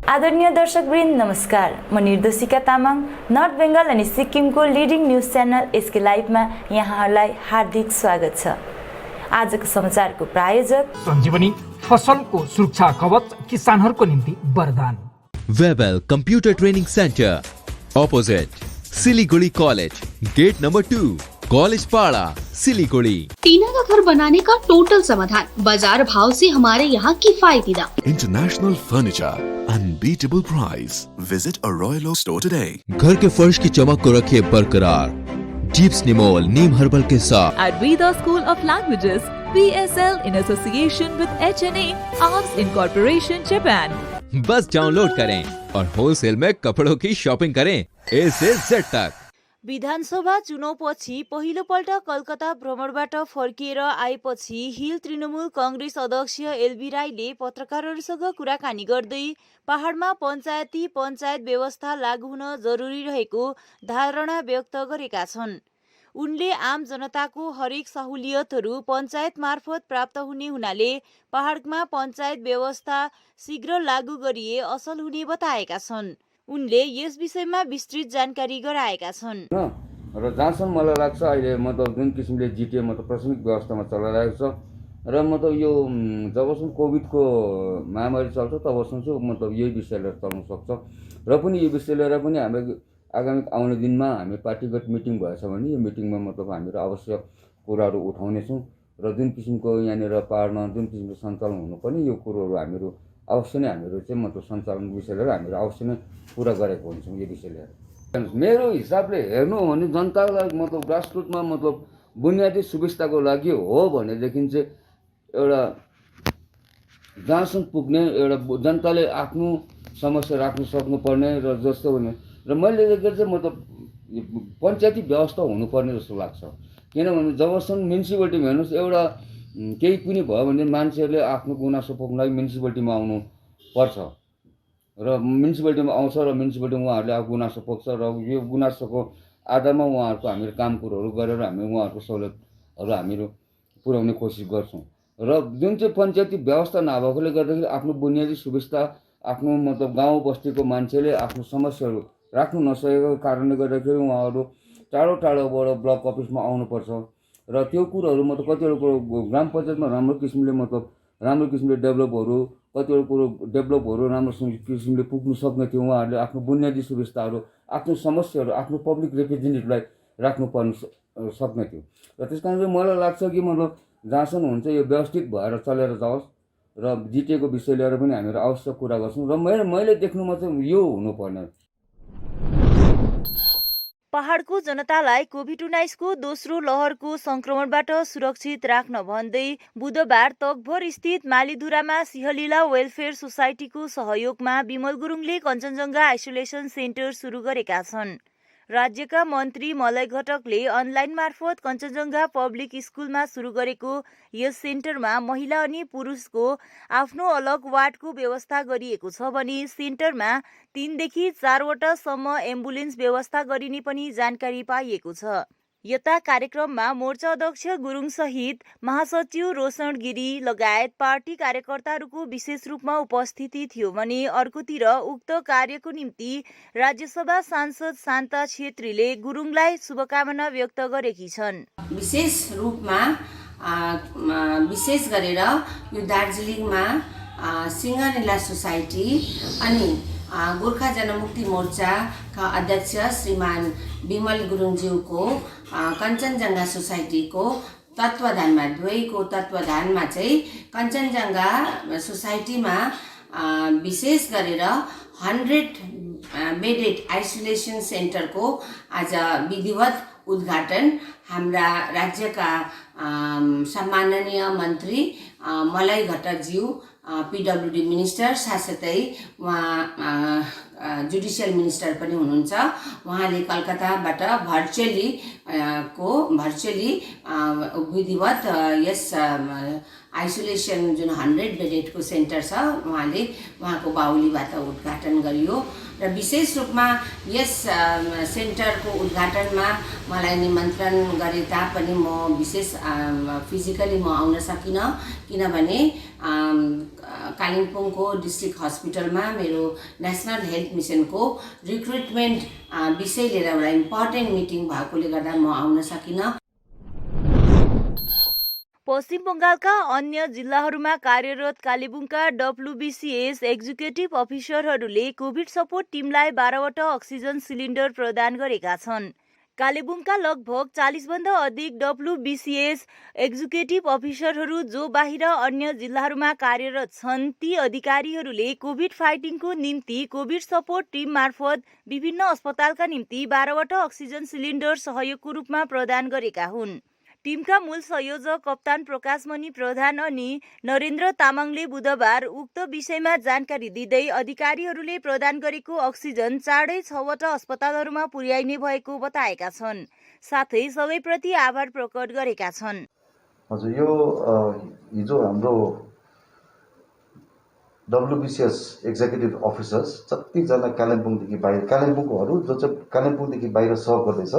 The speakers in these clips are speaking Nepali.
आदरणीय दर्शकवृन्द नमस्कार। म निर्देशिका तामाङ नर्थ बेङ्गल अनि सिक्किमको लिडिङ न्युज च्यानल एसके लाइभमा यहाँहरूलाई हार्दिक स्वागत छ। आजको समाचारको प्रायोजक सञ्जीवनी फसलको सुरक्षा कवच किसानहरूको निम्ति वरदान। Webel computer training centre opposite Siliguri college, gate number 2, college Para, Siliguri. टीना का घर बनाने का टोटल समाधान, बाजार भाव से हमारे यहाँ किफायती दाम। International furniture, unbeatable price. Visit a Royal Oak store today. घर के फर्श की चमक को रखे बरकरार जीप्स निमोल नीम हर्बल के साथ। At Veda School of Languages, VSL in association with HNA, Arms Incorporation, Japan. Bus download करें और होलसेल में कपड़ों की शॉपिंग करें ए से जेड तक। विधानसभा चुनावपछि पहिलोपल्ट कलकत्ता भ्रमणबाट फर्किएर आएपछि हिल तृणमूल कांग्रेस अध्यक्ष एलबी राईले पत्रकारहरूसँग कुराकानी गर्दै पहाडमा पञ्चायत व्यवस्था लागू हुन जरुरी रहेको धारणा व्यक्त गरेका छन्। उनले आम जनताको हरेक सहुलियतहरू पञ्चायत मार्फत प्राप्त हुने हुनाले पहाडमा पञ्चायत व्यवस्था शीघ्र लागू गरिए असल हुने बताएका छन्। उनले यस विषयमा विस्तृत जानकारी गराएका छन्। र जहाँसम्म मलाई लाग्छ अहिले मतलब जुन किसिमले जिटिए मतलब प्राथमिक व्यवस्थामा चलाइरहेको छ र मतलब यो जबसम्म कोभिडको महामारी चल्छ तबसम्म चाहिँ मतलब यही विषय लिएर चल्न सक्छ र पनि यो विषय लिएर पनि हाम्रो आगामी आउने दिनमा हामी पार्टीगत मिटिङ भएछ भने यो मिटिङमा मतलब हामीहरू आवश्यक कुराहरू उठाउनेछौँ र जुन किसिमको यहाँनिर पाहाडमा जुन किसिमको सञ्चालन हुनुपर्ने यो कुरोहरू हामीहरू अवश्य नै हामीहरू चाहिँ मतलब सञ्चालन विषय लिएर हामीहरू अवश्य नै पुरा गरेको हुन्छौँ यो विषय लिएर। मेरो हिसाबले हेर्नु हो भने जनतालाई मतलब ग्रासरुटमा मतलब बुनियादी सुविस्ताको लागि हो भनेदेखि चाहिँ एउटा जहाँसम्म पुग्ने एउटा जनताले आफ्नो समस्या राख्न सक्नुपर्ने र जस्तो हुने र मैले देखेर चाहिँ मतलब पञ्चायती व्यवस्था हुनुपर्ने जस्तो लाग्छ। किनभने जबसम्म म्युनिसिपालिटीमा हेर्नुहोस् एउटा केही पनि भयो भने मान्छेहरूले आफ्नो गुनासो पोख्न लागि म्युनिसिपालिटीमा आउनु पर्छ र म्युनिसिपालिटीमा आउँछ र म्युनिसिपालिटीमा उहाँहरूले अब गुनासो पोख्छ र यो गुनासोको आधारमा उहाँहरूको हामीले काम कुरोहरू गरेर हामी उहाँहरूको सहुलियतहरू हामीहरू पुर्याउने कोसिस गर्छौँ र जुन चाहिँ पञ्चायती व्यवस्था नभएकोले गर्दाखेरि आफ्नो बुनियादी सुविस्ता आफ्नो मतलब गाउँ बस्तीको मान्छेले आफ्नो समस्याहरू राख्नु नसकेको कारणले गर्दाखेरि उहाँहरू टाढो टाढोबाट ब्लक अफिसमा आउनुपर्छ र त्यो कुरोहरू मतलब कतिवटा कुरो ग्राम पञ्चायतमा राम्रो किसिमले डेभलपहरू कतिवटा कुरो डेभलपहरू राम्रो किसिमले पुग्नु सक्ने थियो। उहाँहरूले आफ्नो बुनियादी सुविस्ताहरू आफ्नो समस्याहरू आफ्नो पब्लिक रिप्रेजेन्टेटिभलाई राख्नुपर्ने सक्ने थियो र त्यस कारण चाहिँ मलाई लाग्छ कि मतलब जहाँसम्म हुन्छ यो व्यवस्थित भएर चलेर जाओस् र जिटिएको विषय लिएर पनि हामीहरू आवश्यक कुरा गर्छौँ र मैले देख्नुमा चाहिँ यो हुनुपर्ने। पहाडको जनतालाई कोभिड-19 को दोस्रो लहरको संक्रमणबाट सुरक्षित राख्न भन्दै बुधबार तकभर स्थित मालीधुरामा सिंहलीला वेलफेयर सोसाइटीको सहयोगमा विमल गुरुङले कञ्चनजङ्घा आइसोलेसन सेन्टर सुरु गरेका छन्। राज्यका मन्त्री मलय घटकले अनलाइन मार्फत कञ्चनजङ्घा पब्लिक स्कुलमा सुरु गरेको यस सेन्टरमा महिला अनि पुरुषको आफ्नो अलग वार्डको व्यवस्था गरिएको छ भने सेन्टरमा 3 देखि 4 वटासम्म एम्बुलेन्स व्यवस्था गरिने पनि जानकारी पाइएको छ। यता कार्यक्रममा मोर्चा अध्यक्ष गुरुङ सहित महासचिव रोशन गिरी लगायत पार्टी कार्यकर्ताहरूको विशेष रूपमा उपस्थिति थियो भने अर्कोतिर उक्त कार्यको निम्ति राज्यसभा सांसद शान्ता छेत्रीले गुरुङलाई शुभकामना व्यक्त गरेकी छन्। विशेष गरेर यो दार्जिलिङमा सिंहलीला सोसाइटी अनि गोर्खा जनमुक्ति मोर्चाका अध्यक्ष श्रीमान विमल गुरुङज्यूको कञ्चनजङ्घा सोसाइटीको तत्त्वाधानमा दुवैको तत्त्वाधानमा चाहिँ कञ्चनजङ्घा सोसाइटीमा विशेष गरेर 100 बेडेड आइसोलेसन सेन्टरको आज विधिवत उद्घाटन हाम्रा राज्यका सम्माननीय मन्त्री मलय घटकज्यू पिडब्ल्युडी मिनिस्टर साथसाथै उहाँ जुडिसियल मिनिस्टर पनि हुनुहुन्छ। उहाँले कलकत्ताबाट भर्चुअली विधिवत यस आइसोलेसन जुन 100 बेडेडको सेन्टर छ उहाँको बाहुलीबाट उद्घाटन गरियो र विशेष रूपमा यस सेन्टरको उद्घाटनमा मलाई निमन्त्रण गरे तापनि म विशेष फिजिकली म आउन सकिनँ किनभने कालिम्पोङको डिस्ट्रिक्ट हस्पिटलमा मेरो नेसनल हेल्थ मिसनको रिक्रुटमेन्ट विषय लिएर एउटा इम्पोर्टेन्ट मिटिङ भएकोले गर्दा म आउन सकिनँ। पश्चिम बङ्गालका अन्य जिल्लाहरूमा कार्यरत कालेबुङका WBCS एक्जिक्युटिभ अफिसरहरूले कोभिड सपोर्ट टिमलाई 12वटा अक्सिजन सिलिन्डर प्रदान गरेका छन्। कालेबुङका लगभग 40भन्दा अधिक WBCS एक्जिक्युटिभ अफिसरहरू जो बाहिर अन्य जिल्लाहरूमा कार्यरत छन्, ती अधिकारीहरूले कोभिड फाइटिङको निम्ति कोभिड सपोर्ट टिम मार्फत विभिन्न अस्पतालका निम्ति 12वटा अक्सिजन सिलिन्डर सहयोगको रूपमा प्रदान गरेका हुन्। टिमका मूल संयोजक कप्तान प्रकाशमणि प्रधान अनि नरेन्द्र तामाङले बुधबार उक्त विषयमा जानकारी दिँदै अधिकारीहरूले प्रदान गरेको अक्सिजन चाँडै 6वटा अस्पतालहरूमा पुर्याइने भएको बताएका छन्। साथै सबैप्रति आभार प्रकट गरेका छन्। हजुर, यो हिजो हाम्रो WBCS एक्जिक्युटिभ अफिसर्स जतिजना कालिम्पोङदेखि बाहिर, कालिम्पोङकोहरू जो चाहिँ कालिम्पोङदेखि बाहिर सर्भ गर्दैछ,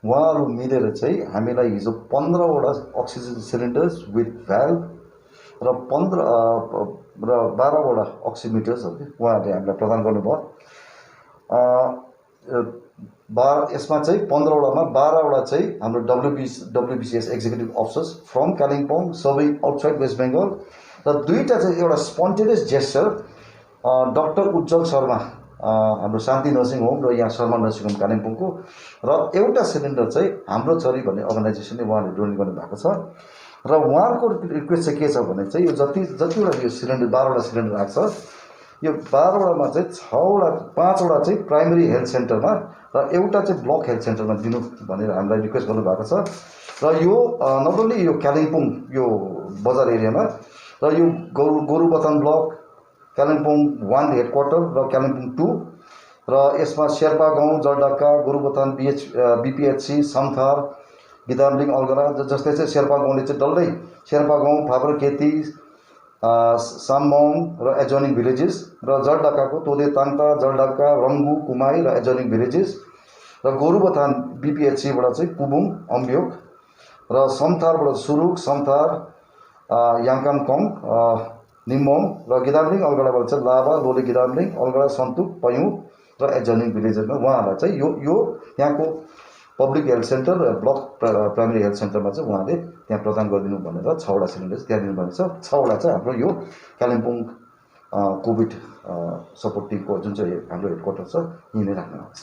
उहाँहरू मिलेर चाहिँ हामीलाई हिजो 15वटा अक्सिजन सिलिन्डर्स विथ भ्याल्भ र 12वटा अक्सिमिटर्सहरू उहाँहरूले हामीलाई प्रदान गर्नुभयो। यसमा चाहिँ 15वटामा 12वटा चाहिँ हाम्रो WBCS executive officers from Kalimpong, सबै आउटसाइड वेस्ट बेङ्गल, र 2टा चाहिँ एउटा स्पोन्टेनियस जेस्चर डाक्टर उज्जवल शर्मा हाम्रो शान्ति नर्सिङ होम र यहाँ शर्मा नर्सिङ होम कालिम्पोङको, र एउटा सिलिन्डर चाहिँ हाम्रो चरी भन्ने अर्गनाइजेसनले उहाँहरूले डोनेट गर्नुभएको छ। र उहाँहरूको रिक्वेस्ट चाहिँ के छ भने चाहिँ यो जतिवटा यो सिलिन्डर 12वटा सिलिन्डर आएको छ, यो 12वटामा चाहिँ 5वटा चाहिँ प्राइमेरी हेल्थ सेन्टरमा र एउटा चाहिँ ब्लक हेल्थ सेन्टरमा दिनु भनेर हामीलाई रिक्वेस्ट गर्नुभएको छ। र यो नट ओन्ली यो कालिम्पोङ यो बजार एरियामा, र यो गोरुबथान ब्लक, कालिम्पोङ 1 हेडक्वार्टर र कालिम्पोङ 2, र यसमा शेर्पा गाउँ, जलढका, गोरुबथान BPHC, समथार, गिदामलिङ, अलगढा, जस्तै चाहिँ शेर्पा गाउँले चाहिँ डल्लै शेर्पा गाउँ, फापरखेती, साममङ र एडजोइनिङ भिलेजेस, र जलढकाको तोदे ताङता, जलढका, रङ्गु, कुमाई र एडजोइनिङ भिलेजेस, र गोरुबथान BPHCबाट चाहिँ कुबुङ, अम्बियोक, र समथारबाट सुरुक, समथार, याङकामकङ, निम्बोङ, र गिदामलिङ अलगढाबाट चाहिँ लाभा, लोले गिदामलिङ, अलगढा, सन्तुक, पयुँ र एडजोइनिङ भिलेजमा उहाँहरूलाई चाहिँ यो यहाँको पब्लिक हेल्थ सेन्टर र ब्लक प्राइमेरी हेल्थ सेन्टरमा चाहिँ उहाँले त्यहाँ प्रदान गरिदिनु भनेर 6वटा सिलिन्डर त्यहाँ दिनुभएको छ। 6वटा चाहिँ हाम्रो यो कालिम्पोङ कोभिड सपोर्ट टिमको जुन चाहिँ हाम्रो हेडक्वार्टर छ यहीँ नै राख्नुभएको छ।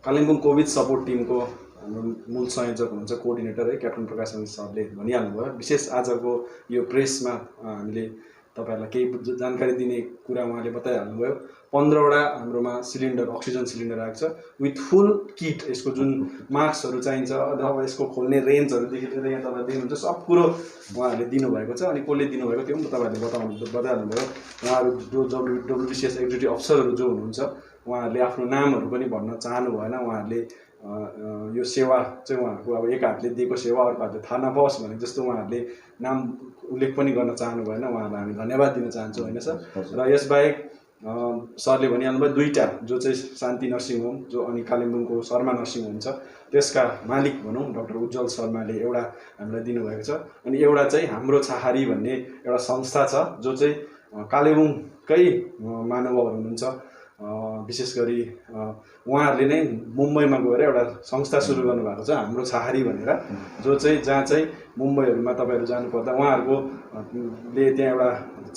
कालिम्पोङ कोभिड सपोर्ट टिमको हाम्रो मूल संयोजक हुनुहुन्छ कोअर्डिनेटर है क्याप्टन प्रकाशमणि सरले भनिहाल्नुभयो। विशेष आजको यो प्रेसमा हामीले तपाईहरुलाई केही जानकारी दिने कुरा उहाँले बताइहाल्नुभयो। 15वटा हाम्रोमा सिलिन्डर अक्सिजन सिलिन्डर आएको छ विथ फुल किट। यसको जुन मास्कहरू चाहिन्छ अथवा यसको खोल्ने रेन्जहरूदेखि लिएर यहाँ तपाईहरुले देख्नुहुन्छ सब कुरो उहाँहरूले दिनुभएको छ। अनि कसले दिनुभएको त्यो पनि तपाईहरुले बताइहाल्नुभयो। उहाँहरू जो WBCS एक्जिक्युटिभ अफिसरहरू जो हुनुहुन्छ उहाँहरूले आफ्नो नामहरू पनि भन्न चाहनु भएन। उहाँहरूले यो सेवा चाहिँ उहाँहरूको अब एक हातले दिएको सेवा अर्को हातले थाहा नपाओस् भने जस्तो उहाँहरूले नाम उल्लेख पनि गर्न चाहनु भएन। उहाँहरूलाई हामी धन्यवाद दिन चाहन्छौँ होइन सर। र यसबाहेक सरले भनिहाल्नुभयो 2टा जो चाहिँ शान्ति नर्सिङ होम जो अनि कालिम्पोङको शर्मा नर्सिङ होम छ त्यसका मालिक भनौँ डाक्टर उज्जवल शर्माले एउटा हामीलाई दिनुभएको छ। अनि एउटा चाहिँ हाम्रो छाहारी भन्ने एउटा संस्था छ जो चाहिँ कालेबुङकै महानुभावहरू हुनुहुन्छ। विशेष गरी उहाँहरूले नै मुम्बईमा गएर एउटा संस्था सुरु गर्नुभएको छ हाम्रो छाहारी भनेर, जो चाहिँ जहाँ चाहिँ मुम्बईहरूमा तपाईँहरू जानुपर्दा उहाँहरूले त्यहाँ एउटा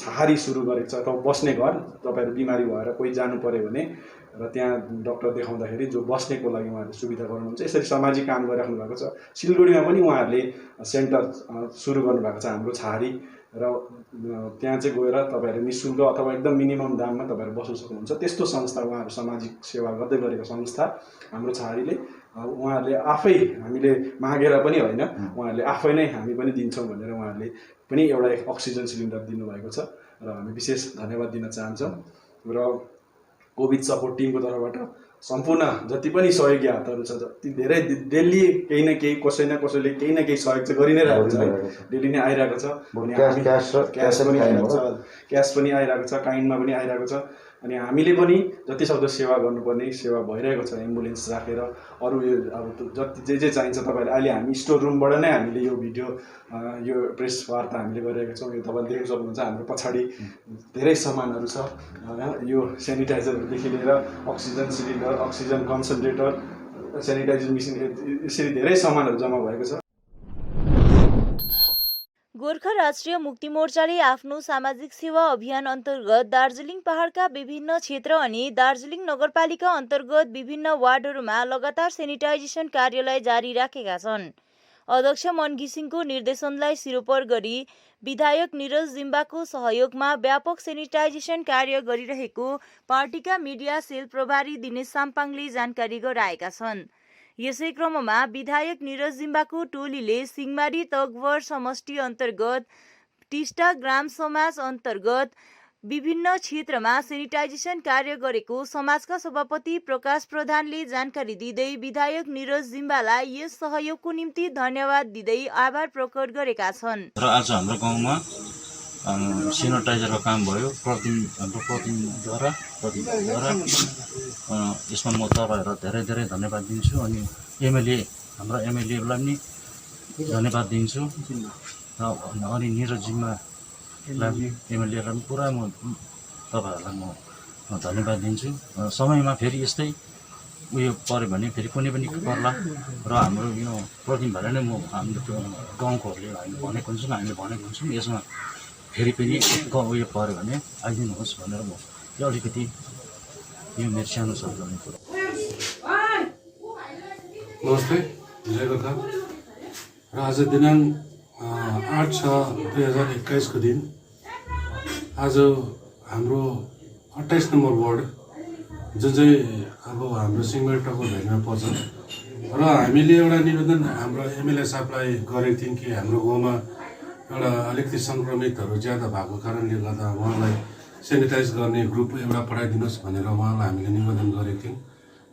छाहारी सुरु गरेको छ अथवा बस्ने घर। तपाईँहरू बिमारी भएर कोही जानु पऱ्यो भने र त्यहाँ डक्टर देखाउँदाखेरि जो बस्नेको लागि उहाँहरूले सुविधा गर्नुहुन्छ। यसरी सामाजिक काम गरिराख्नु भएको छ। सिलगढीमा पनि उहाँहरूले सेन्टर सुरु गर्नुभएको छ हाम्रो छाहारी। र त्यहाँ चाहिँ गएर तपाईँहरू निःशुल्क अथवा एकदम मिनिमम दाममा तपाईँहरू बस्न सक्नुहुन्छ। त्यस्तो संस्था उहाँहरू सामाजिक सेवा गर्दै गरेको संस्था हाम्रो छाहारीले। उहाँहरूले आफै हामीले मागेर पनि होइन, उहाँहरूले आफै नै हामी पनि दिन्छौँ भनेर उहाँहरूले पनि एउटा अक्सिजन सिलिन्डर दिनुभएको छ र हामी विशेष धन्यवाद दिन चाहन्छौँ। र कोभिड सपोर्ट टिमको तर्फबाट सम्पूर्ण जति पनि सहयोगी हातहरू छ जति धेरै डेली केही न केही कसैले केही न केही सहयोग चाहिँ गरि नै रहेको छ है। डेली नै आइरहेको छ। क्यास पनि आइरहेको छ, काइन्डमा पनि आइरहेको छ। अनि हामीले पनि जतिसक्दो सेवा गर्नुपर्ने सेवा भइरहेको छ। एम्बुलेन्स राखेर अरू यो अब जति जे चाहिन्छ तपाईँहरूले अहिले हामी स्टोर रुमबाट नै हामीले यो भिडियो यो प्रेस वार्ता हामीले गरिरहेका छौँ। यो तपाईँले देख्न सक्नुहुन्छ हाम्रो पछाडि धेरै सामानहरू छ। यो सेनिटाइजरदेखि लिएर oxygen cylinder, oxygen concentrator, sanitiser machine, यसरी धेरै सामानहरू जम्मा भएको छ। गोर्खा राष्ट्रिय मुक्ति मोर्चाले आफ्नो सामाजिक सेवा अभियान अन्तर्गत दार्जिलिङ पहाडका विभिन्न क्षेत्र अनि दार्जिलिङ नगरपालिका अन्तर्गत विभिन्न वार्डहरूमा लगातार सेनिटाइजेसन कार्यलाई जारी राखेका छन्। अध्यक्ष मन घिसिङको निर्देशनलाई सिरोपर गरी विधायक निरज जिम्बाको सहयोगमा व्यापक सेनिटाइजेसन कार्य गरिरहेको पार्टीका मिडिया सेल प्रभारी दिनेश साम्पाङले जानकारी गराएका छन्। यसै क्रममा विधायक निरज जिम्बाको टोलीले सिंहमारी तकभर समष्टि अन्तर्गत टिस्टा ग्राम समाज अन्तर्गत विभिन्न क्षेत्रमा सेनिटाइजेसन कार्य गरेको समाजका सभापति प्रकाश प्रधानले जानकारी दिँदै विधायक निरज जिम्बालाई यस सहयोगको निम्ति धन्यवाद दिँदै आभार प्रकट गरेका छन्। र आज हाम्रो गाउँमा सेनिटाइजरको काम भयो हाम्रो प्रतिनिधिद्वारा यसमा म तपाईँहरूलाई धेरै धेरै धन्यवाद दिन्छु। अनि हाम्रो एमएलएलाई पनि धन्यवाद दिन्छु र अनि निरज जिम्बालाई पनि एमएलएलाई पनि पुरा म तपाईँहरूलाई म धन्यवाद दिन्छु। समयमा फेरि यस्तै उयो पऱ्यो भने फेरि कुनै पनि पर्ला र हाम्रो यो प्रतिनिधिलाई नै म हाम्रो गाउँकोहरूले हामीले भनेको हुन्छौँ यसमा फेरि पनि उयो पऱ्यो भने आइदिनुहोस् भनेर म यो अलिकति यो मेरो सानो शब्दमा कुरा। नमस्ते, जय गोर्खा। र आज दिनाङ्क 8/6/2021 को दिन आज हाम्रो 28 नम्बर वार्ड जुन चाहिँ अब हाम्रो सिंहमारी टक्कर भेगमा पर्छ र हामीले एउटा निवेदन हाम्रो एमएलए साहबलाई गरेको थियौँ कि हाम्रो गाउँमा एउटा अलिकति सङ्क्रमितहरू ज्यादा भएको कारणले गर्दा उहाँलाई सेनिटाइज गर्ने ग्रुप एउटा पठाइदिनुहोस् भनेर उहाँलाई हामीले निवेदन गरेको थियौँ।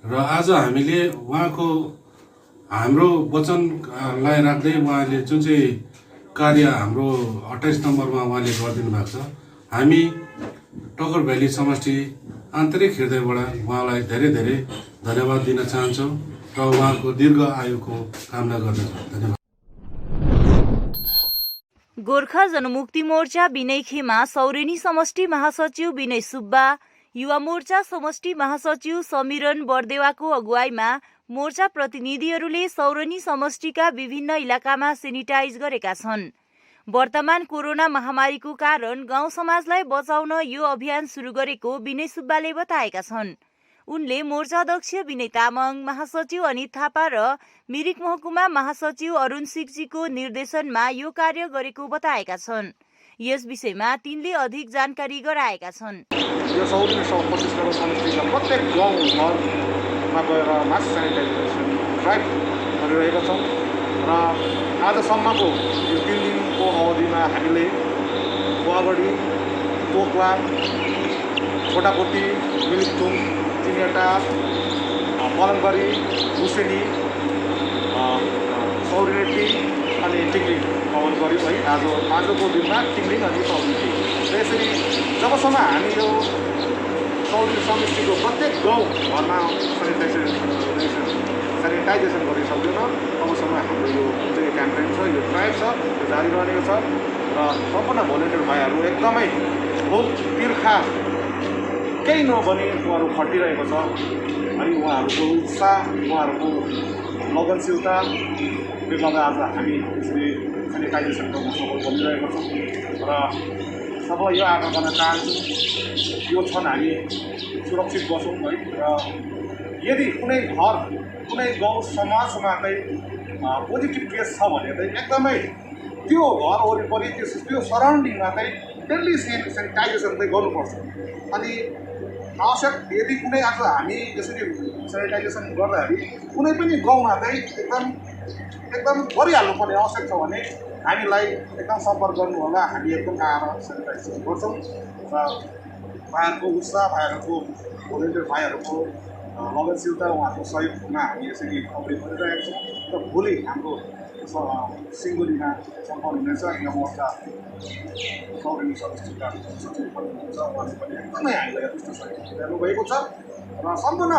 र आज हामीले उहाँको हाम्रो वचनलाई राख्दै उहाँले जुन चाहिँ कार्य हाम्रो 28 नम्बरमा उहाँले गरिदिनु भएको छ, हामी टक्कर भ्याली समष्टि आन्तरिक हृदयबाट उहाँलाई धेरै धेरै धन्यवाद दिन चाहन्छौँ र उहाँको दीर्घ आयुको कामना गर्दछौँ। धन्यवाद। गोर्खा जनमुक्ति मोर्चा विनयखेमा सौरेनी समष्टि महासचिव विनय सुब्बा, युवा मोर्चा समष्टि महासचिव समीरन बर्देवाको अगुवाईमा मोर्चा प्रतिनिधिहरूले सौरेनी समष्टिका विभिन्न इलाकामा सेनिटाइज गरेका छन्। वर्तमान कोरोना महामारीको कारण गाउँ समाजलाई बचाउन यो अभियान सुरु गरेको विनय सुब्बाले बताएका छन्। उनले मोर्चा अध्यक्ष विनय तामाङ, महासचिव अनित थापा र मिरिक महकुमा महासचिव अरुण सिक्जीको निर्देशनमा यो कार्य गरेको बताएका छन्। यस विषयमा तिनले अधिक जानकारी गराएका छन्। यो सौरेनी 25 नम्बर समष्टिका प्रत्येक गाउँ घरमा गएर मास सेनिटाइजेसन ड्राइभ गरिरहेका छौँ र आजसम्मको यो 3 दिनको अवधिमा हामीले गुवागढी, तोकलाम, छोटापोटी, मिलिकचुङ, चिनियाटा, मलङगढी, उसेनी, सौरेनी अनि टिक्रिङ कभर गऱ्यौँ है। आजको दिनमा टिक्रिङ अनि सौरेनी। र यसरी जबसम्म हामी यो सौरेनी समष्टिको प्रत्येक गाउँ घरमा सेनिटाइजेसन गर्न सक्दैनौँ तबसम्म हाम्रो यो जुन चाहिँ क्याम्पेन छ, यो ड्राइभ छ, यो जारी रहनेको छ र सम्पूर्ण भोलिन्टियर भाइहरू एकदमै बहुत तिर्खा केही नभनी उहाँहरू खटिरहेको छ है। उहाँहरूको उत्साह, उहाँहरूको लगनशीलताले गर्दा आज हामी यसरी सेनिटाइजेसन गर्न सफल बनिरहेको छौँ र सबैलाई यो आग्रह गर्न चाहन्छु, यो क्षण हामी सुरक्षित बसौँ है। र यदि कुनै घर, कुनै गाउँ समाजमा चाहिँ पोजिटिभ केस छ भने चाहिँ एकदमै त्यो घर वरिपरि त्यो सराउन्डिङमा चाहिँ डेली सेनिटाइजेसन चाहिँ गर्नुपर्छ। अनि आवश्यक यदि कुनै आज हामी यसरी सेनिटाइजेसन गर्दाखेरि कुनै पनि गाउँमा चाहिँ एकदम गरिहाल्नुपर्ने आवश्यक छ भने हामीलाई एकदम सम्पर्क गर्नु होला। हामी एकदम आएर सेनिटाइजेसन गर्छौँ र भाइहरूको उत्साह, भाइहरूको भोलिन्टियर भाइहरूको लगनशीलता, उहाँहरूको सहयोगमा हामी यसरी अगाडि बढिरहेका छौँ र भोलि हाम्रो सिङ्गुलीमा सम्पन्न हुनेछ। यहाँ मोर्चा सौरेनी समष्टिका सचिव पनि हुनुहुन्छ, उहाँले पनि एकदमै हामीलाई यस्तो सहयोग दिनुभएको छ र सम्पूर्ण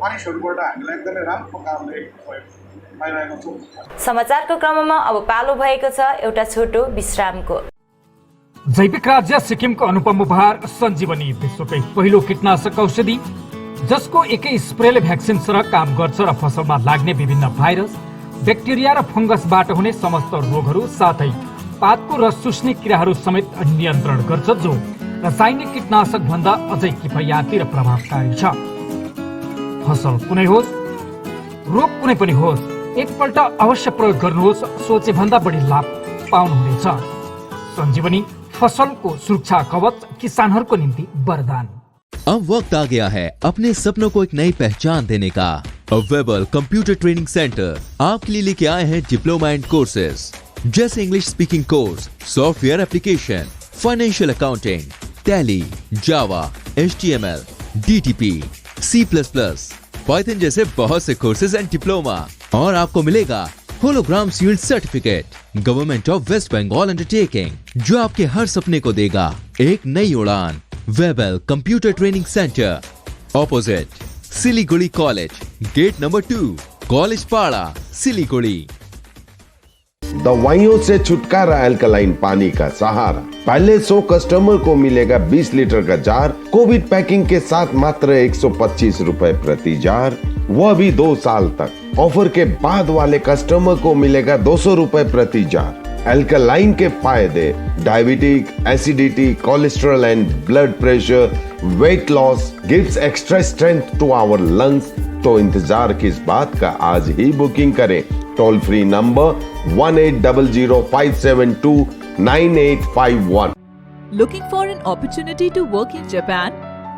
मानिसहरूबाट हामीलाई एकदमै राम्रो प्रकारले सहयोग पाइरहेको छौँ। समाचारको क्रममा अब पालो भएको छ एउटा छोटो विश्रामको। जैविक राज्य सिक्किमको अनुपम उपहार सञ्जीवनी, विश्वकै पहिलो कीटनाशक औषधि जसको एकै स्प्रेले भ्याक्सिन सरह काम गर्छ र फसलमा लाग्ने विभिन्न भाइरस, ब्याक्टेरिया र फंगसबाट हुने समस्त रोगहरू साथै पातको रस चुस्ने किराहरू समेत नियन्त्रण गर्छ, जो रासायनिक कीटनाशक भन्दा अझै किफायती र प्रभावकारी छ। फसल कुनै होस्, रोग कुनै पनि होस्, एकपल्ट अवश्य प्रयोग गर्नुहोस्, सोचे भन्दा बढी लाभ पाउनुहुनेछ। सञ्जीवनी फसलको सुरक्षा कवच, किसानहरूको निम्ति वरदान। अब वक्त आ गया है अपने सपनों को एक नई पहचान देने का। वेबल कंप्यूटर ट्रेनिंग सेंटर आपके लिए लेके आए हैं डिप्लोमा एंड कोर्सेज जैसे English speaking course, software application, financial accounting, Tally, Java, HTML, DTP, C++, Python जैसे बहुत से कोर्सेज एंड डिप्लोमा। और आपको मिलेगा hologram sealed certificate government of West Bengal undertaking, जो आपके हर सपने को देगा एक नई उड़ान। Webel computer training centre, opposite Siliguri college, gate number 2, college Para, Siliguri. दवाइयों से छुटकारा, अल्कलाइन पानी का सहारा। पहले 100 कस्टमर को मिलेगा 20 लीटर का जार, कोविड पैकिंग के साथ मात्र 125 रुपए प्रति जार, वह भी 2 साल तक। ऑफर के बाद वाले कस्टमर को मिलेगा 200 रुपए प्रति जार। अल्कलाइन के फायदे: diabetic, acidity, cholesterol and blood pressure, weight loss, gives extra strength to our lungs. तो इंतजार किस बात का, आज ही बुकिंग करें। Toll free number 1800-572-9851। Looking for an opportunity to work in Japan?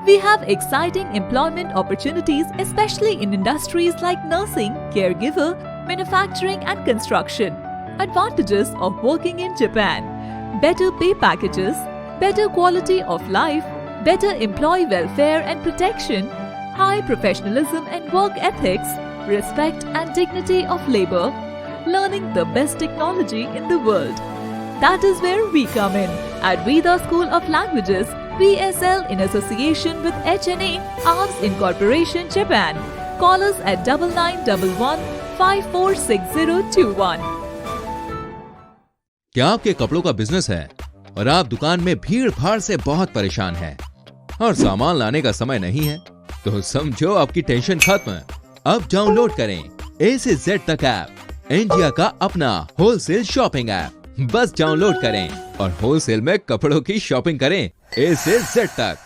We have exciting employment opportunities, especially in industries like nursing, caregiver, manufacturing and construction. Advantages of working in Japan: better pay packages, better quality of life, better employee welfare and protection, high professionalism and work ethics, respect and dignity of labor, learning the best technology in the world. That is where we come in at Veda School of Languages, VSL, in association with HNA, ARMS Incorporation, Japan. Call us at 9911-546021. क्या आपके कपड़ों का बिजनेस है और आप दुकान में भीड़ भाड़ से बहुत परेशान हैं और सामान लाने का समय नहीं है? तो समझो आपकी टेंशन खत्म। अब डाउनलोड करें A से Z तक ऐप, इंडिया का अपना होलसेल शॉपिंग ऐप। बस डाउनलोड करें और होलसेल में कपड़ों की शॉपिंग करें A से Z तक।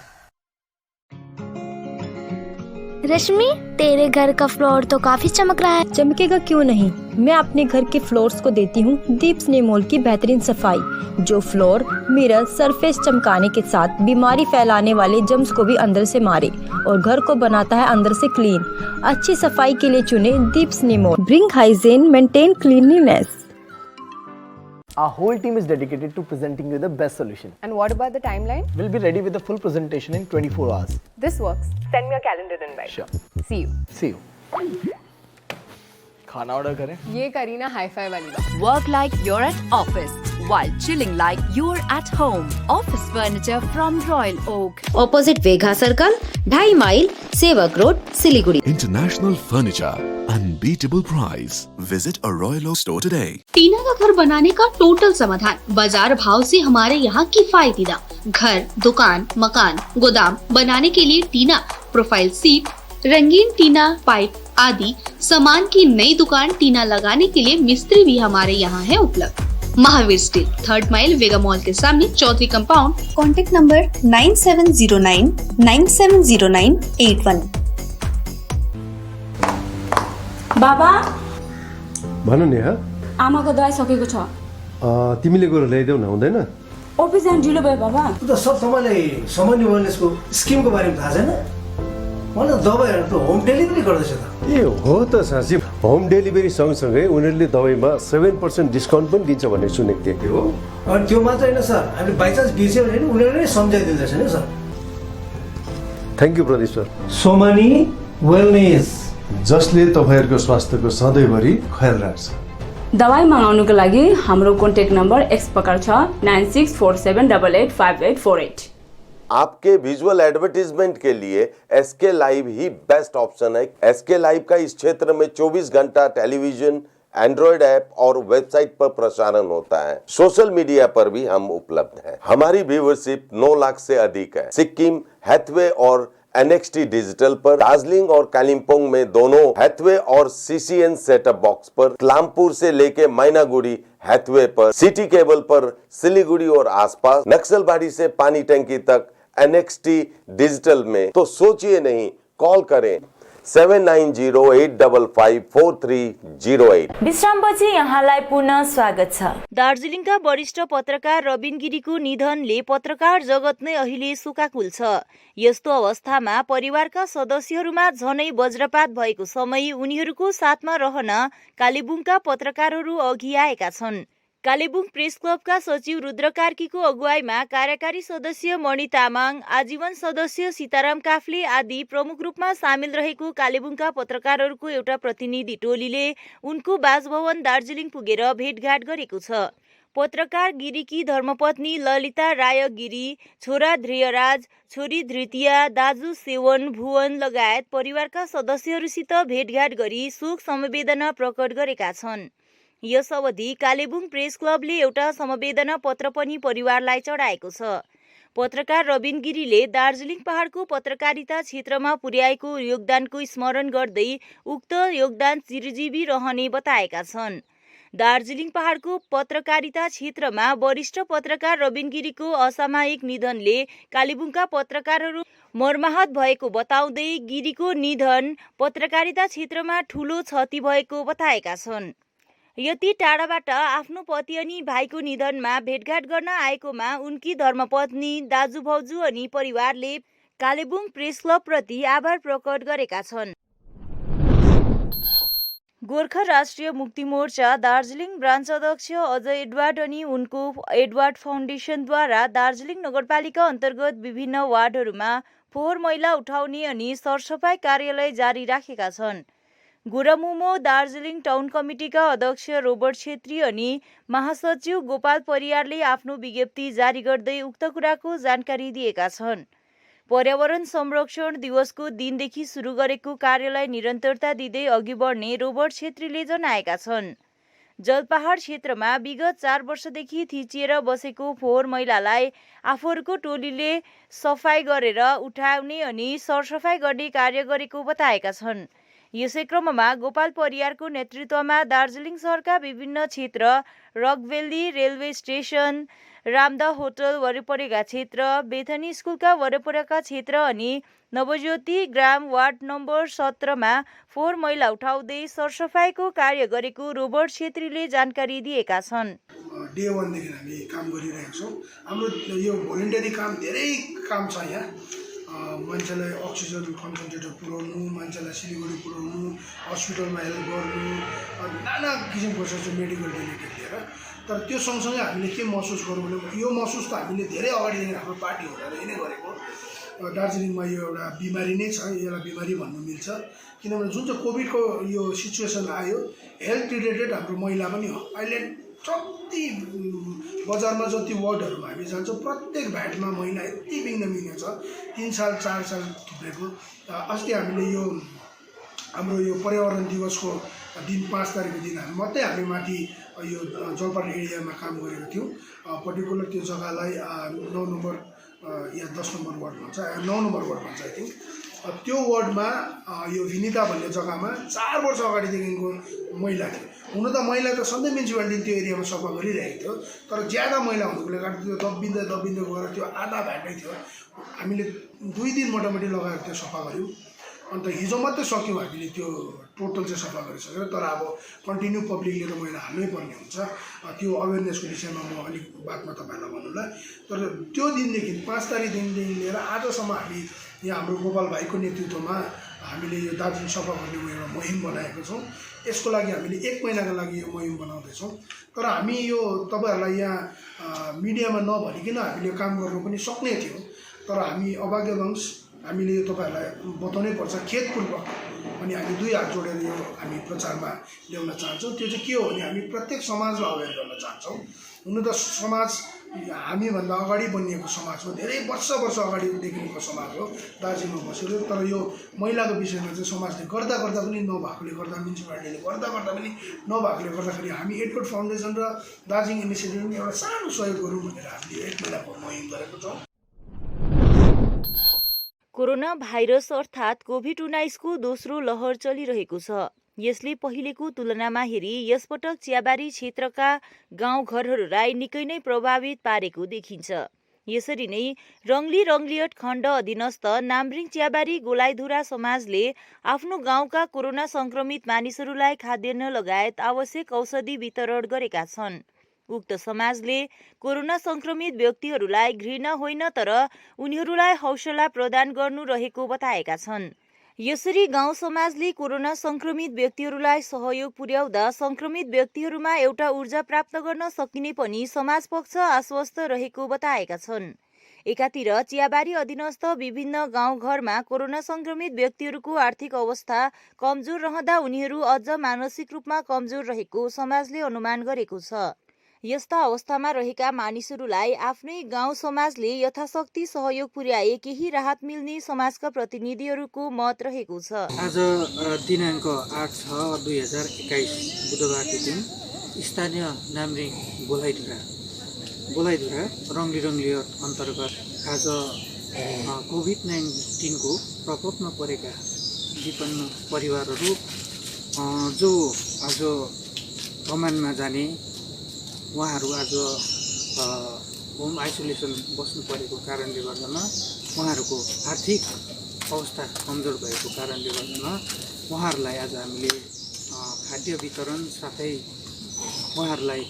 रश्मि, तेरे घर का फ्लोर तो काफी चमक रहा है। चमकेगा क्यों नहीं, मैं अपने घर के फ्लोर्स को देती हूँ दीप स्नेमोल की बेहतरीन सफाई, जो फ्लोर मिरर सरफेस चमकाने के साथ बीमारी फैलाने वाले जम्स को भी अंदर से मारे और घर को बनाता है अंदर से क्लीन। अच्छी सफाई के लिए चुने दीप स्नेमोल। Bring hygiene, maintain cleanliness. Our whole team is dedicated to presenting you the best solution. And what about the timeline? We'll be ready with the full presentation in 24 hours. This works. Send me a calendar invite. Sure. See you. See you. खाना ऑर्डर करें? ये करी ना हाई-फाई वाली बात। Work like you're at office while chilling like you're at home. Office furniture from Royal Oak. Opposite Vega Circle, 2.5 mile, सेवक road, Siliguri. International Furniture, unbeatable price. Visit a Royal Oak store today. टीना का घर बनाने का टोटल समाधान, बाजार भाव से हमारे यहाँ किफायती दाम। घर, दुकान, मकान, गोदाम बनाने के लिए टीना, प्रोफाइल सीट, रंगीन टीना, पाइप आदि सामान की नई दुकान टीना लगाने के लिए मिस्त्री भी हमारे यहाँ है उपलब्ध। महावीर स्टील, 3rd माइल, वेगा मॉल के सामने, चौधरी कंपाउंड। Contact number 9709970981। बाबा भन नेहा, आमाको दबाई सकेको छ। तिमीले गएर ल्याइदेऊ न, हुँदैन? अफिस जान ढिलो भयो बाबा। त सब तपाईँलाई सामान्य वेलनेसको स्किमको बारेमा थाहा छैन? मलाई दबाईहरू त होम डेलिभरी गर्दैछ त। ए हो त साँच्ची, होम डेलिभरी सँगसँगै उनीहरूले दबाईमा 7% डिस्काउन्ट पनि दिन्छ भन्ने सुनेको थिएँ। हो, अनि त्यो मात्र होइन सर, हामीले बाइचान्स बिर्स्यो भने उनीहरूले नै सम्झाइदिँदैछ नि sir. Thank you Pradeep sir. Somani wellness, जसले तपाईँहरूको स्वास्थ्यको सधैँभरि ख्याल राख्छ। दवाई मगाउनुको लागि हाम्रो कन्ट्याक्ट नम्बर एक्स प्रकार छ 9647885848। आपके विजुअल एडवर्टीजमेंट के लिए एसके लाइव ही बेस्ट ऑप्शन है। एसके लाइव का इस क्षेत्र में 24 घंटा टेलीविजन, एंड्रॉइड ऐप और वेबसाइट पर प्रसारण होता है। सोशल मीडिया पर भी हम उपलब्ध हैं। हमारी व्यूवरशिप 9 लाख से अधिक है। सिक्किम, हैथवे और NXT डिजिटल पर, दार्जिलिंग और कालिम्पोंग में दोनों हैथवे और CCN सेटअप बॉक्स पर, क्लामपुर से लेके मैनागुड़ी हैथवे पर, सिटी केबल पर सिलीगुड़ी और आसपास, नक्सलबाड़ी से पानी टंकी तक NXT डिजिटल में। तो सोचिए नहीं, कॉल करें 7908554308। विश्रामपछि यहाँलाई पुनः स्वागत छ। दार्जिलिङका वरिष्ठ पत्रकार रबिन गिरीको निधनले पत्रकार जगत नै अहिले शोकाकुल छ। यस्तो अवस्थामा परिवारका सदस्यहरूमा झनै वज्रपात भएको समय उनीहरूको साथमा रहन कालेबुङका पत्रकारहरू अघि आएका छन्। कालेबुङ प्रेस क्लबका सचिव रुद्र कार्कीको अगुवाईमा कार्यकारी सदस्य मणि तामाङ, आजीवन सदस्य सीताराम काफ्ले आदि प्रमुख रूपमा सामेल रहेको कालेबुङका पत्रकारहरूको एउटा प्रतिनिधि टोलीले उनको बासभवन दार्जिलिङ पुगेर भेटघाट गरेको छ। पत्रकार गिरीकी धर्मपत्नी ललिता राय गिरी, छोरा ध्रेयराज, छोरी धृतिया, दाजु सेवन भुवन लगायत परिवारका सदस्यहरूसित भेटघाट गरी शोक समवेदना प्रकट गरेका छन्। यस अवधि कालेबुङ प्रेस क्लबले एउटा समवेदना पत्र पनि परिवारलाई चढाएको छ। पत्रकार रबिन गिरीले दार्जिलिङ पहाडको पत्रकारिता क्षेत्रमा पुर्याएको योगदानको स्मरण गर्दै उक्त योगदान चिरजीवी रहने बताएका छन्। दार्जिलिङ पहाडको पत्रकारिता क्षेत्रमा वरिष्ठ पत्रकार रबिन गिरीको असामयिक निधनले कालेबुङका पत्रकारहरू मर्माहत भएको बताउँदै गिरीको निधन पत्रकारिता क्षेत्रमा ठूलो क्षति भएको बताएका छन्। यति टाढाबाट आफ्नो पति अनि भाइको निधनमा भेटघाट गर्न आएकोमा उनकी धर्मपत्नी, दाजु भाउजू अनि परिवारले कालेबुङ प्रेस क्लब प्रति आभार प्रकट गरेका छन्। गोर्खा राष्ट्रिय मुक्ति मोर्चा दार्जिलिङ ब्रान्च अध्यक्ष अजय एडवर्ड अनि उनको एडवर्ड फाउन्डेसनद्वारा दार्जिलिङ नगरपालिका अन्तर्गत विभिन्न वार्डहरूमा फोहोर मैला उठाउने अनि सरसफाई कार्यालय जारी राखेका छन्। गोरामुमो दार्जिलिङ टाउन कमिटीका अध्यक्ष रोबर्ट छेत्री अनि महासचिव गोपाल परियारले आफ्नो विज्ञप्ति जारी गर्दै उक्त कुराको जानकारी दिएका छन्। पर्यावरण संरक्षण दिवसको दिनदेखि सुरु गरेको कार्यलाई निरन्तरता दिँदै अघि बढ्ने रोबर्ट छेत्रीले जनाएका छन्। जलपहाड क्षेत्रमा विगत 4 वर्षदेखि थिचिएर बसेको फोहोर मैलालाई आफूहरूको टोलीले सफाई गरेर उठाउने अनि सरसफाई गर्ने कार्य गरेको बताएका छन्। यसै क्रममा गोपाल परियारको नेतृत्वमा दार्जिलिङ शहरका विभिन्न क्षेत्र, रकभेली रेलवे स्टेशन, रामदा होटल वरिपरिका क्षेत्र, बेथनी स्कुलका वरिपरिका क्षेत्र अनि नवज्योति ग्राम वार्ड नम्बर 17मा फोहोर मैला उठाउँदै सरसफाईको कार्य गरेको रोबर्ट छेत्रीले जानकारी दिएका छन्। डे 1 देखि हामी काम गरिरहेका छौँ। हाम्रो यो भोलिन्टरी काम धेरै काम छ। यहाँ मान्छेलाई अक्सिजन कन्सन्ट्रेटर पुर्याउनु, मान्छेलाई सिलिगुडी पुर्याउनु, हस्पिटलमा हेल्प गर्नु, नाना किसिमको छ मेडिकल रिलेटेड लिएर। तर त्यो सँगसँगै हामीले के महसुस गरौँ भने यो महसुस त हामीले धेरै अगाडिदेखि हाम्रो पार्टी हुँदा नै गरेको। दार्जिलिङमा यो एउटा बिमारी नै छ, यसलाई बिमारी भन्नु मिल्छ। किनभने जुन चाहिँ कोभिडको यो सिचुएसन आयो, हेल्थ रिलेटेड हाम्रो महिला पनि हो। अहिले जति बजारमा जति वार्डहरूमा हामी जान्छौँ, प्रत्येक भ्याटमा महिला यति बिग्न छ। 3 साल 4 साल थुप्रेको। अस्ति हामीले यो हाम्रो यो पर्यावरण दिवसको दिन 5 तारिकको दिन मात्रै हामी माथि यो जलपाहाड एरियामा काम गरेको थियौँ। पर्टिकुलर त्यो जग्गालाई 9 नम्बर या 10 नम्बर वार्ड भन्छ, 9 नम्बर वार्ड भन्छ आई थिङ्क। त्यो वार्डमा यो विनिता भन्ने जग्गामा 4 वर्ष अगाडिदेखिको मैला थियो। हुन त मैला त सधैँ म्युनिसिपालिटीले त्यो एरियामा सफा गरिरहेको थियो, तर ज्यादा मैला हुनुको कारण त्यो दबिँदै गएर त्यो आधा भ्याटै थियो। हामीले 2 दिन मोटामोटी लगाएर त्यो सफा गऱ्यौँ। अन्त हिजो मात्रै सक्यौँ हामीले त्यो टोटल चाहिँ सफा गरिसकेर। तर अब कन्टिन्यू पब्लिकले त मैला हाल्नै पर्ने हुन्छ। त्यो अवेरनेसको विषयमा म अलिक बादमा तपाईँलाई भन्नुलाई। तर त्यो दिनदेखि 5 तारिकदेखि लिएर आजसम्म हामी यहाँ हाम्रो गोपाल भाइको नेतृत्वमा हामीले यो दार्जिलिङ सफा गर्ने एउटा मुहिम बनाएको छौँ। यसको लागि हामीले 1 महिनाको लागि यो मुहिम बनाउँदैछौँ। तर हामी यो तपाईँहरूलाई यहाँ मिडियामा नभनिकन हामीले काम गर्नु पनि सक्ने थियौँ। तर हामी अभाग्यवश हामीले यो तपाईँहरूलाई बताउनै पर्छ खेदपूर्वक। अनि हामी दुई हात जोडेर यो हामी प्रचारमा ल्याउन चाहन्छौँ। त्यो चाहिँ के हो भने हामी प्रत्येक समाजलाई अवेर गर्न चाहन्छौँ। हुन त समाज हामीभन्दा अगाडि बनिएको समाज हो, धेरै वर्ष अगाडिदेखिको समाज हो दार्जिलिङमा बसेको। तर यो महिलाको विषयमा चाहिँ समाजले गर्दा पनि नभएकोले गर्दा, म्युनिसिपालिटीले गर्दा पनि नभएकोले गर्दाखेरि हामी एडवर्ड फाउन्डेसन र दार्जिलिङ इनिसिएटिभले एउटा सानो सहयोग गरौँ भनेर हामीले 1 महिनाको मुहिम गरेको छौँ। कोरोना भाइरस अर्थात् कोभिड-19 को दोस्रो लहर चलिरहेको छ। यसले पहिलेको तुलनामा हेरी यसपटक चियाबारी क्षेत्रका गाउँघरहरूलाई निकै नै प्रभावित पारेको देखिन्छ। यसरी नै रङ्गलियट खण्ड अधीनस्थ नाम्रिङ चियाबारी गोलाइधुरा समाजले आफ्नो गाउँका कोरोना संक्रमित मानिसहरूलाई खाद्यान्न लगायत आवश्यक औषधि वितरण गरेका छन्। उक्त समाजले कोरोना संक्रमित व्यक्तिहरूलाई घृणा होइन तर उनीहरूलाई हौसला प्रदान गर्नु रहेको बताएका छन्। यसरी गाउँ समाजले कोरोना संक्रमित व्यक्तिहरूलाई सहयोग पुर्याउँदा संक्रमित व्यक्तिहरूमा एउटा ऊर्जा प्राप्त गर्न सकिने पनि समाज पक्ष आश्वस्त रहेको बताएका छन्। एकातिर चियाबारी अधीनस्थ विभिन्न गाउँघरमा कोरोना संक्रमित व्यक्तिहरूको आर्थिक अवस्था कमजोर रहँदा उनीहरू अझ मानसिक रूपमा कमजोर रहेको समाजले अनुमान गरेको छ। यस्ता अवस्थामा रहेका मानिसहरूलाई आफ्नै गाउँ समाजले यथाशक्ति सहयोग पुर्याए केही राहत मिल्ने समाजका प्रतिनिधिहरूको मत रहेको छ। आज दिनाङ्क 8/6/2021 बुधबारको दिन स्थानीय नाम्रिङ गोलाइधुरा रङ्गलियट अन्तर्गत आज कोभिड-19 को प्रकोपमा परेका विपन्न परिवारहरू जो आज कमानमा जाने उहाँहरू आज होम आइसोलेसन बस्नु परेको कारणले गर्दामा उहाँहरूको आर्थिक अवस्था कमजोर भएको कारणले गर्दामा उहाँहरूलाई आज हामीले खाद्य वितरण साथै उहाँहरूलाई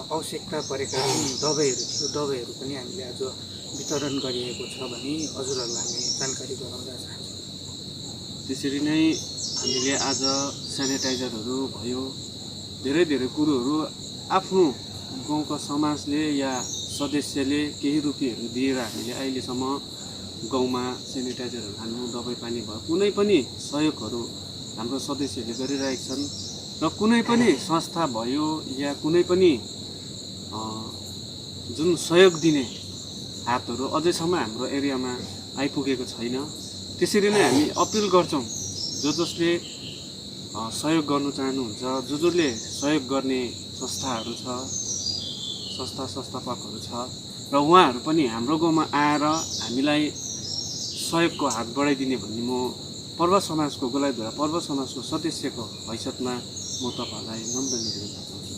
आवश्यकता परेका जुन दबाईहरू थियो दबाईहरू पनि हामीले आज वितरण गरिएको छ भने हजुरहरूलाई हामी जानकारी गराउन चाहन्छौँ। त्यसरी नै हामीले आज सेनिटाइजरहरू भयो, धेरै कुरोहरू आफ्नो गाउँका समाजले या सदस्यले केही रुपियाँहरू दिएर हामीले अहिलेसम्म गाउँमा सेनिटाइजरहरू हाल्नु, दबाई पानी भयो कुनै पनि सहयोगहरू हाम्रो सदस्यहरूले गरिरहेका छन् र कुनै पनि संस्था भयो या कुनै पनि जुन सहयोग दिने हातहरू अझैसम्म हाम्रो एरियामा आइपुगेको छैन। त्यसरी नै हामी अपिल गर्छौँ जसले सहयोग गर्न चाहनुहुन्छ, जसले सहयोग गर्ने संस्थाहरू छ, संस्थापकहरू छ र उहाँहरू पनि हाम्रो गाउँमा आएर हामीलाई सहयोगको हात बढाइदिने भन्ने म पर्व समाजको गोलाइधुरा पर्व समाजको सदस्यको हैसियतमा म तपाईँहरूलाई नम्र निवेदन गर्छु।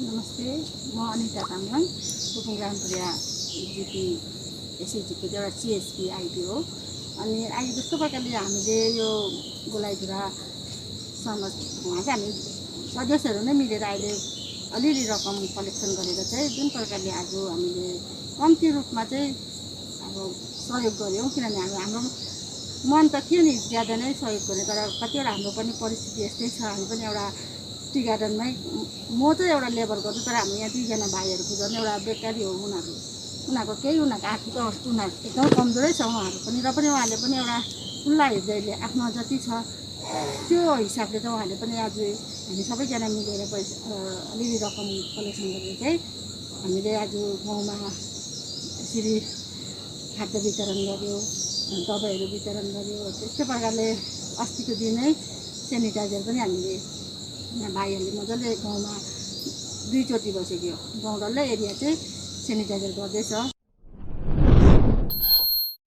नमस्ते, म अनिता तामाङ, कुपुङ ग्रामपुरिया जिपी एसएचजीको एउटा सिएसपी आइपी हो। अनि अहिले जस्तो प्रकारले हामीले यो गोलाइधुरा समाजमा चाहिँ हामी सदस्यहरू नै मिलेर अहिले अलिअलि रकम कलेक्सन गरेर चाहिँ जुन प्रकारले आज हामीले कम्ती रूपमा चाहिँ अब सहयोग गऱ्यौँ। किनभने हाम्रो मन त थियो नि ज्यादा नै सहयोग गर्ने, तर कतिवटा हाम्रो पनि परिस्थिति यस्तै छ। हामी पनि एउटा टी गार्डनमै म चाहिँ एउटा लेबर गर्छु, तर हामी यहाँ 2 जना भाइहरूको झन् एउटा बेकारी हो। उनीहरूको केही उनीहरूको आर्थिक अवस्था उनीहरू एकदम कमजोरै छ उहाँहरू पनि, र पनि उहाँहरूले पनि एउटा खुल्ला हृदयले आफ्नो जति छ त्यो हिसाबले चाहिँ उहाँले पनि आज हामी सबैजना मिलेर अलिअलि रकम कलेक्सन गरेर चाहिँ हामीले आज गाउँमा यसरी खाद्य वितरण गर्यो, दबाईहरू वितरण गर्यो। त्यस्तै प्रकारले अस्तिको दिनै सेनिटाइजर पनि हामीले यहाँ भाइहरूले मजाले गाउँमा 2 चोटि बसेको गाउँ डल्लै एरिया चाहिँ सेनिटाइजर गर्दैछ।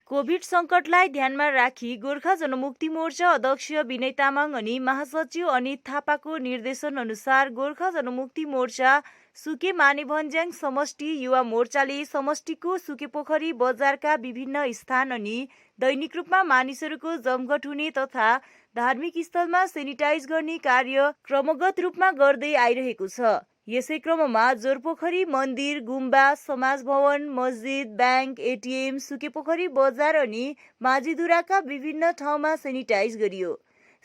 कोभिड सङ्कटलाई ध्यानमा राखी गोर्खा जनमुक्ति मोर्चा अध्यक्ष विनय तामाङ अनि महासचिव अनित थापाको निर्देशन अनुसार गोर्खा जनमुक्ति मोर्चा सुके मानेभन्ज्याङ समष्टि युवा मोर्चाले समष्टिको सुकेपोखरी बजारका विभिन्न स्थान अनि दैनिक रूपमा मानिसहरूको जमघट हुने तथा धार्मिक स्थलमा सेनिटाइज गर्ने कार्य क्रमगत रूपमा गर्दै आइरहेको छ। यसै क्रममा जोरपोखरी मन्दिर, गुम्बा, समाज भवन, मस्जिद, ब्याङ्क, एटिएम, सुकेपोखरी बजार अनि माझीधुराका विभिन्न ठाउँमा सेनिटाइज गरियो।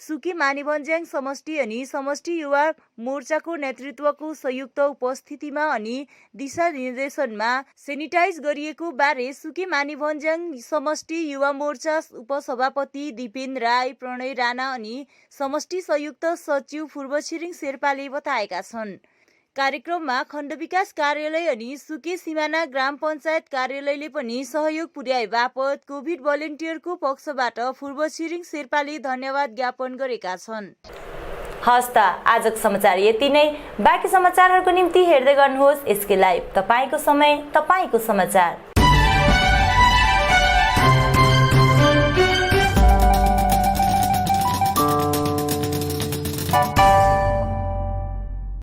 सुकी मानिभन्ज्याङ समष्टि अनि समष्टि युवा मोर्चाको नेतृत्वको संयुक्त उपस्थितिमा अनि दिशानिर्देशनमा सेनिटाइज गरिएको बारे सुकी मानिभन्ज्याङ समष्टि युवा मोर्चा उपसभापति दिपेन राई, प्रणय राणा अनि समष्टि संयुक्त सचिव पूर्व छिरिङ शेर्पाले बताएका छन्। कार्यक्रममा खण्ड विकास कार्यालय अनि सुके सिमाना ग्राम पञ्चायत कार्यालयले पनि सहयोग पुर्याए बापत कोभिड भलेन्टियरको पक्षबाट पूर्व छिरिङ शेर्पाले धन्यवाद ज्ञापन गरेका छन्। हस्त आजको समाचार यति नै। बाँकी समाचारहरूको निम्ति हेर्दै गर्नुहोस् एसके लाइभ। तपाईको समय, तपाईको समाचार।